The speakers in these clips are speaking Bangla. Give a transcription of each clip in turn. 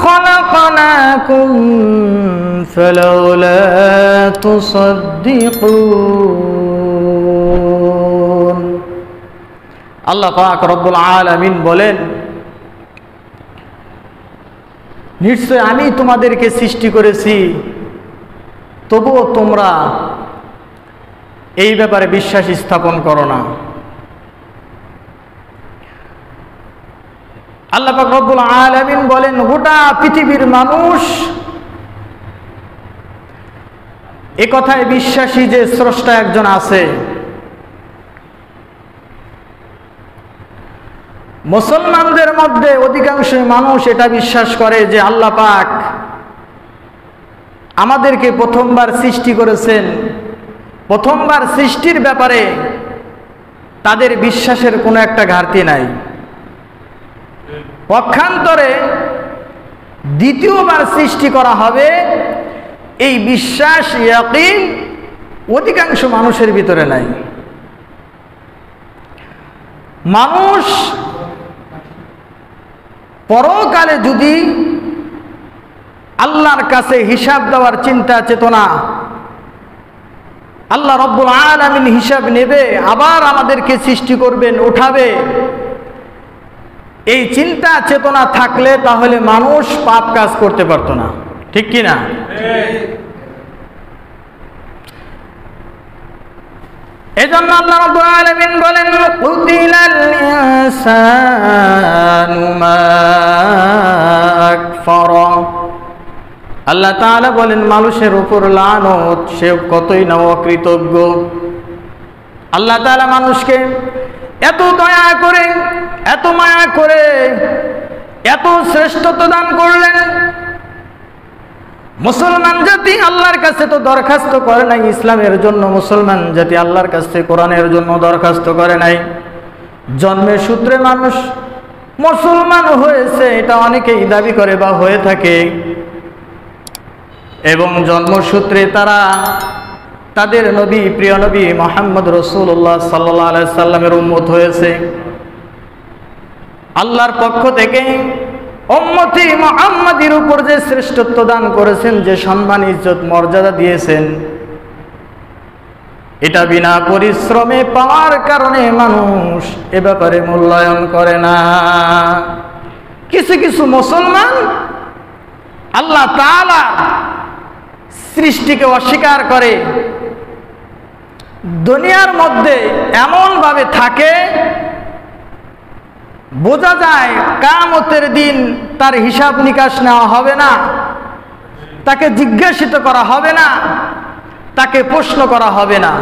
خلقناكم فلولا تصدقون আল্লাহ পাক রব্বুল আলামিন বলেন, নিশ্চয় আমি তোমাদেরকে সৃষ্টি করেছি, তবুও তোমরা এই ব্যাপারে বিশ্বাস স্থাপন করো না। আল্লাহ পাক রব্বুল আলামিন বলেন, গোটা পৃথিবীর মানুষ এ কথায় বিশ্বাসী যে স্রষ্টা একজন আছে। মুসলমানদের মধ্যে অধিকাংশ মানুষ এটা বিশ্বাস করে যে আল্লাহ পাক আমাদেরকে প্রথমবার সৃষ্টি করেছেন। প্রথমবার সৃষ্টির ব্যাপারে তাদের বিশ্বাসের কোনো একটা ঘাটতি নাই। পক্ষান্তরে দ্বিতীয়বার সৃষ্টি করা হবে এই বিশ্বাস, ইয়াকিন অধিকাংশ মানুষের ভিতরে নাই। মানুষ পরকালে যদি আল্লাহর কাছে হিসাব দেওয়ার চিন্তা চেতনা, আল্লাহ রব্বুল আলামিন হিসাব নেবে, আবার আমাদেরকে সৃষ্টি করবেন, উঠাবে, এই চিন্তা চেতনা থাকলে তাহলে মানুষ পাপ কাজ করতে পারত না। ঠিক কি না? এজন্য আল্লাহ রাব্বুল আলামিন বলেন, কুতিলাল ইনসানু মা আকফারা। আল্লাহ তাআলা বলেন, মানুষের উপর লানত, সে কতই না অকৃতজ্ঞ। আল্লাহ তাআলা মানুষকে এত দয়া করে, এত মায়া করে, এত শ্রেষ্ঠত্ব দান করলেন। মুসলমান জাতি আল্লাহর কাছে তো দরখাস্ত করে নাই ইসলামের জন্য, মুসলমান জাতি আল্লাহর কাছে কোরআনের জন্য দরখাস্ত করে নাই। জন্মের সূত্রে মানুষ মুসলমান হয়েছে, এটা অনেকেই দাবি করে বা হয়ে থাকে, এবং জন্মসূত্রে তারা তাদের নবী, প্রিয় নবী মুহাম্মদ রাসূলুল্লাহ সাল্লাল্লাহু আলাইহি সাল্লামের উম্মত হয়েছে। আল্লাহর পক্ষ থেকে উম্মতি মুহাম্মাদির উপর যে শ্রেষ্ঠত্ব দান করেছেন, যে সম্মান, ইজ্জত, মর্যাদা দিয়েছেন, এটা বিনা পরিশ্রমে পাওয়ার কারণে মানুষ এ ব্যাপারে মূল্যায়ন করে না। কিছু কিছু মুসলমান আল্লাহ তাআলা সৃষ্টিকে অস্বীকার করে, দুনিয়ার মধ্যে এমনভাবে থাকে বোঝা যায় কিয়ামতের দিন তার হিসাব নিকাশ নেওয়া হবে না, তাকে জিজ্ঞাসিত করা হবে না, তাকে প্রশ্ন করা হবে না।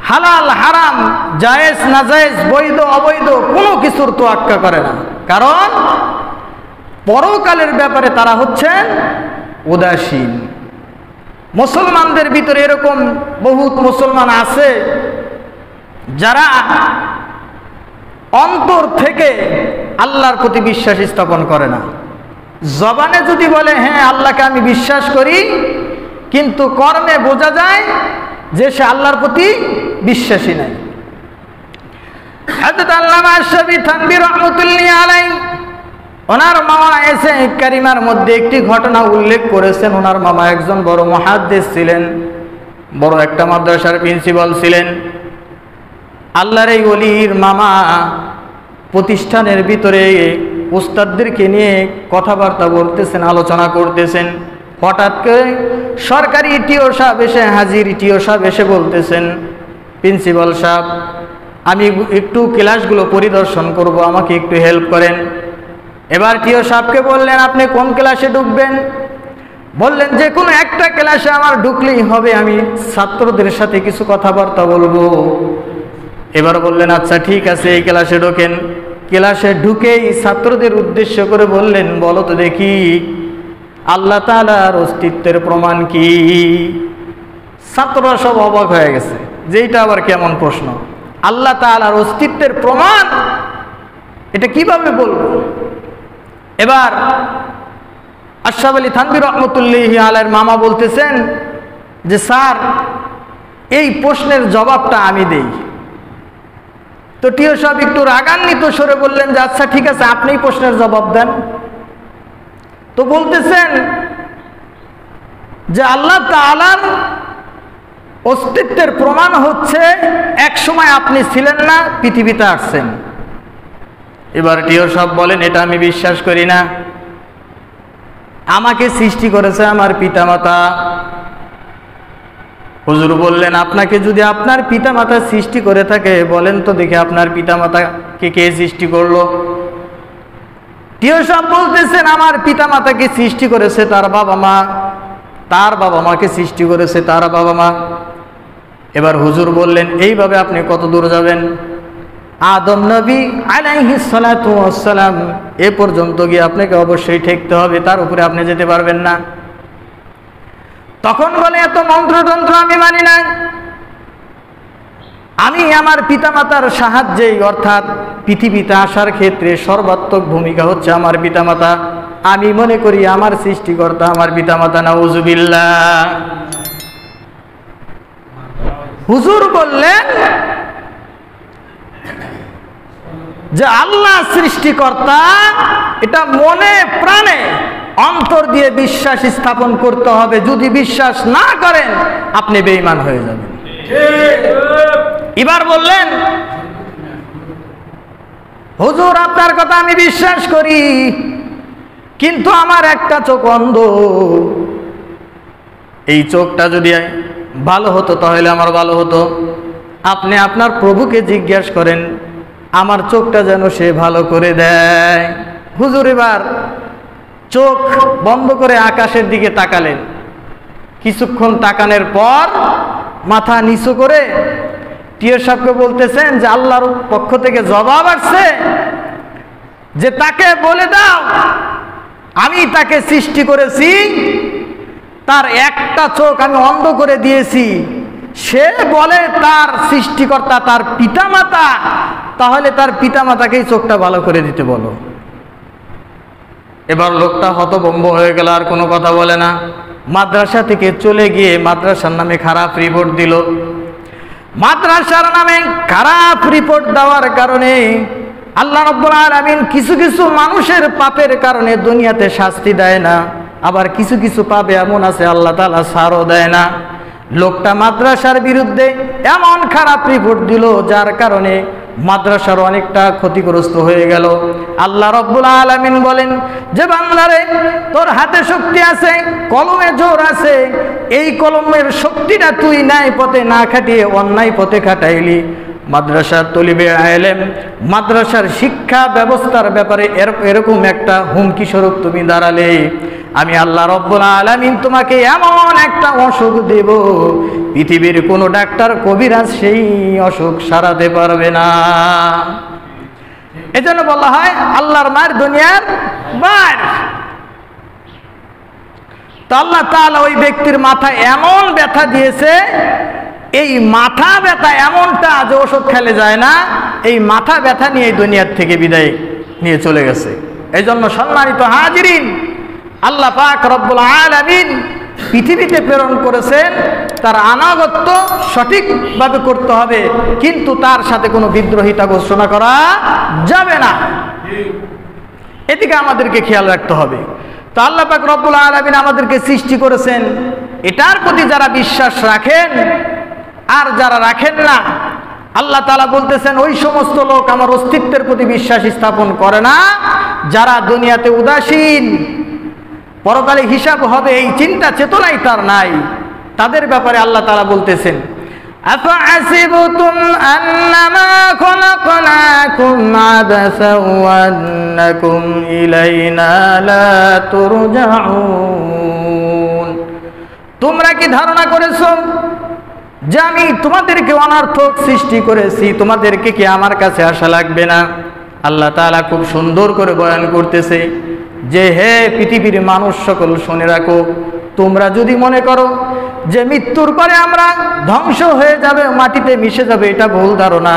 হালাল হারাম, জায়েজ নাজায়েজ, বৈধ অবৈধ কোনো কিছুর তোয়াক্কা করে না, কারণ পরকালের ব্যাপারে তারা হচ্ছেন উদাসীন। মুসলমানদের ভিতরে এরকম বহুত মুসলমান আছে যারা অন্তর থেকে আল্লাহর প্রতি বিশ্বাস স্থাপন করে না। জবানে যদি বলে হ্যাঁ আল্লাহকে আমি বিশ্বাস করি, কিন্তু কর্মে বোঝা যায় যে সে আল্লাহর প্রতি বিশ্বাসী নাই। হযরত আল্লামা আশরাফী থানভী রাহমাতুল্লাহি আলাইহি ওনার মামা এসে কারিমার মধ্যে একটি ঘটনা উল্লেখ করেছেন। ওনার মামা একজন বড় মুহাদ্দিস ছিলেন, বড় একটা মাদ্রাসার প্রিন্সিপাল ছিলেন। আল্লাহর এই ওলির মামা প্রতিষ্ঠানের ভিতরে উস্তাদদেরকে নিয়ে কথাবার্তা বলতেছেন, আলোচনা করতেছেন। হঠাৎ করে সরকারি টিও সাহেব এসে হাজির। টিও সাহেব এসে বলতেছেন, প্রিন্সিপাল সাহেব, আমি একটু ক্লাসগুলো পরিদর্শন করব, আমাকে একটু হেল্প করেন। এবার টিও সাহেবকে বললেন, আপনি কোন ক্লাসে ঢুকবেন? বললেন, যে কোনো একটা ক্লাসে আমার ঢুকলেই হবে, আমি ছাত্রদের সাথে কিছু কথাবার্তা বলবো। এবার বললেন, আচ্ছা ঠিক আছে, এই ক্লাসে ঢোকেন। ক্লাসে ঢুকেই ছাত্রদের উদ্দেশ্য করে বললেন, বলো তো দেখি আল্লাহ তাআলার অস্তিত্বের প্রমাণ কি? ছাত্ররা সব অবাক হয়ে গেছে যে এটা আবার কেমন প্রশ্ন, আল্লাহ তাআলার অস্তিত্বের প্রমাণ, এটা কিভাবে বলবো? এবার আশরাফ আলী থানভী রাহমাতুল্লাহি আলাইহির মামা বলতেছেন যে স্যার, এই প্রশ্নের জবাবটা আমি দেই। তো টিও সাহেব একটু রাগান্বিত স্বরে বললেন যে আচ্ছা ঠিক আছে, আপনিই প্রশ্নের জবাব দেন। তো বলতেছেন যে আল্লাহ তাআলার অস্তিত্বের প্রমাণ হচ্ছে এক সময় আপনি ছিলেন না, পৃথিবীতে আসছেন। এবার টিও সব বলেন এটা আমি বিশ্বাস করি না, আমাকে সৃষ্টি করেছে আমার পিতামাতা। হুজুর বললেন আপনাকে যদি আপনার পিতামাতা সৃষ্টি করে থাকে বলেন তো দেখি আপনার পিতামাতাকে কে সৃষ্টি করলো? টিও সব বলতেছেন আমার পিতামাতাকে সৃষ্টি করেছে তার বাবা মা, তার বাবা মাকে সৃষ্টি করেছে তার বাবা মা। এবার হুজুর বললেন এইভাবে আপনি কত দূর যাবেন? আদম নবী আলাইহিস সালাতু ওয়াস সালাম এ পর্যন্ত গিয়ে আপনাকে অবশ্যই ঠেকতে হবে, তার উপরে আপনি যেতে পারবেন না। তখন বলে এত মন্ত্রতন্ত্র আমি মানি না, আমি আমার পিতামাতার সাহায্যে, অর্থাৎ পৃথিবীতে আসার ক্ষেত্রে সর্বাত্মক ভূমিকা হচ্ছে আমার পিতামাতা। আমি মনে করি আমার সৃষ্টিকর্তা আমার পিতামাতা। নাউজুবিল্লাহ। হুজুর বললেন যে আল্লাহ সৃষ্টিকর্তা এটা মনে প্রাণে অন্তর দিয়ে বিশ্বাস স্থাপন করতে হবে। যদি বিশ্বাস না করেন আপনি বেঈমান হয়ে যাবেন। এবার বললেন হুজুর আপনার কথা আমি বিশ্বাস করি, কিন্তু আমার একটা চোখ অন্ধ, এই চোখটা যদি ভালো হতো তাহলে আমার ভালো হতো। আপনি আপনার প্রভুকে জিজ্ঞেস করেন আমার চোখটা যেন সে ভালো করে দেয়। হুজুর এবার চোখ বন্ধ করে আকাশের দিকে তাকালেন। কিছুক্ষণ তাকানোর পর মাথা নিচু করে টিও সাহেবকে বলতেছেন যে আল্লাহর পক্ষ থেকে জবাব আসছে যে তাকে বলে দাও আমি তাকে সৃষ্টি করেছি, তার একটা চোখ আমি অন্ধ করে দিয়েছি। সে বলে তার সৃষ্টিকর্তা তার পিতামাতা, তাহলে তার পিতামাতাকেই চোখটা ভালো করে দিতে বলো। এবার লোকটা হতভম্ব হয়ে গেল, আর কোনো কথা বলে না। মাদ্রাসা থেকে চলে গিয়ে মাদ্রাসার নামে খারাপ রিপোর্ট দিল। মাদ্রাসার নামে খারাপ রিপোর্ট দেওয়ার কারণে আল্লাহ রাব্বুল আলামিন কিছু কিছু মানুষের পাপের কারণে দুনিয়াতে শাস্তি দেয় না, আবার কিছু কিছু পাপে এমন আছে আল্লাহ তাআলা ছাড়ও দেয় না। লোকটা মাদ্রাসার বিরুদ্ধে এমন খারাপ রিপোর্ট দিল যার কারণে মাদ্রাসার অনেকটা ক্ষতিগ্রস্ত হয়ে গেল। আল্লাহ রাব্বুল আলামিন বলেন যে বান্দারে তোর হাতে শক্তি আছে, কলমে জোর আছে, এই কলমের শক্তিটা তুই ন্যায় পথে না খাটিয়ে অন্যায় পথে খাটাইলি। মাদ্রাসার তলিবে আলেম মাদ্রাসার শিক্ষা ব্যবস্থার ব্যাপারে এরকম একটা হুমকি স্বরূপ তুমি দাঁড়ালে আমি আল্লাহ রাব্বুল আলামিন তোমাকে এমন একটা অসুখ দেব পৃথিবীর কোনো ডাক্তার কবিরাজ সেই অসুখ সারাতে পারবে না। এজন্য বলা হয় আল্লাহর মায়ের দুনিয়ার মার। তো আল্লাহ তাআলা ওই ব্যক্তির মাথায় এমন ব্যথা দিয়েছে, এই মাথা ব্যথা এমনটা যে ওষুধ খেলে যায় না, এই মাথা ব্যথা নিয়ে এই দুনিয়ার থেকে বিদায় নিয়ে চলে গেছে। এই জন্য সম্মানিত হাজিরিন, আল্লাহ পাক রব্বুল আলামিন পৃথিবীতে প্রেরণ করেছেন, তার আনাগত্য সঠিকভাবে করতে হবে, কিন্তু তার সাথে কোনো বিদ্রোহিতা ঘোষণা করা যাবে না। এদিকে আমাদেরকে খেয়াল রাখতে হবে। তো আল্লাহ পাক রব্বুল আলামিন আমাদেরকে সৃষ্টি করেছেন, এটার প্রতি যারা বিশ্বাস রাখেন আর যারা রাখেন না, আল্লাহ তাআলা বলতেছেন ওই সমস্ত লোক আমার অস্তিত্বের প্রতি বিশ্বাস স্থাপন করে না, যারা দুনিয়াতে উদাসীন, পরকালে হিসাব হবে এই চিন্তা চেতনাই তার নাই, তাদের ব্যাপারে আল্লাহ তাআলা বলতেছেন আফাহাসিবতুম আন্নামা খলাকনাকুম আবাসা ওয়া আন্নাকুম ইলাইনা লা তুরজাউন। তোমরা কি ধারণা করেছো যে আমি তোমাদেরকে অনর্থক সৃষ্টি করেছি, তোমাদেরকে কি আমার কাছে আসা লাগবে না? আল্লাহ তাআলা খুব সুন্দর করে বয়ান করতেছে যে হে পৃথিবীর মানুষ সকল শুনে রাখো, তোমরা যদি মনে করো যে মৃত্যুর পরে আমরা ধ্বংস হয়ে যাবে, মাটিতে মিশে যাবে, এটা ভুল ধারণা।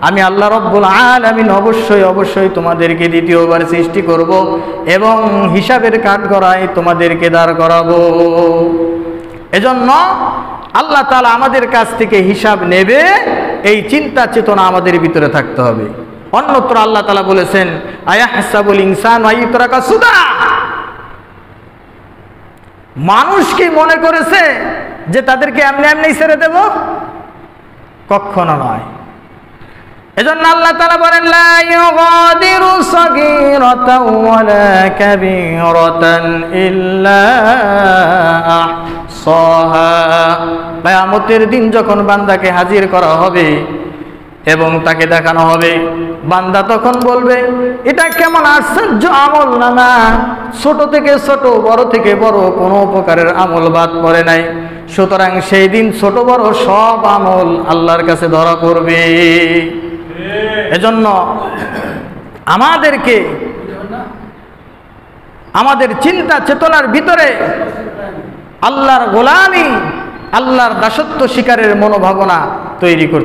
আমি আল্লাহ রব্বুল আলামিন অবশ্যই অবশ্যই তোমাদেরকে দ্বিতীয়বার সৃষ্টি করব এবং হিসাবের কাঠগড়ায় তোমাদেরকে দাঁড় করাবো। এজন্য আল্লাহ তাআলা আমাদের কাছ থেকে হিসাব নেবে, এই চিন্তা চেতনা আমাদের ভিতরে থাকতে হবে। অন্যত্র আল্লাহ তাআলা বলেছেন আয়াহসাবুল ইনসানু আইয়ুতরাকা সুদা, মানুষ কি মনে করেছে যে তাদেরকে এমনি এমনি ছেড়ে দেব? কখনো নয়। এজন্য আল্লাহ তাআলা বলেন, লা ইউগাদিরু সাগীরাতাও ওয়ালা কাবীরাতান ইল্লা আহসাহা। কিয়ামতের দিন যখন বান্দাকে হাজির করা হবে এবং তাকে দেখানো হবে, বান্দা তখন বলবে, এটা কেমন আশ্চর্য আমল নামা, ছোট থেকে ছোট, বড় থেকে বড় কোনো প্রকারের আমল বাদ পড়ে নাই। সুতরাং সেই দিন ছোট বড় সব আমল আল্লাহর কাছে ধরা পড়বে। এজন্য আমাদেরকে আমাদের চিন্তা চেতনার ভিতরে আল্লাহর গোলামি, আল্লাহর দাসত্ব স্বীকারের মনোভাবনা তৈরি করতে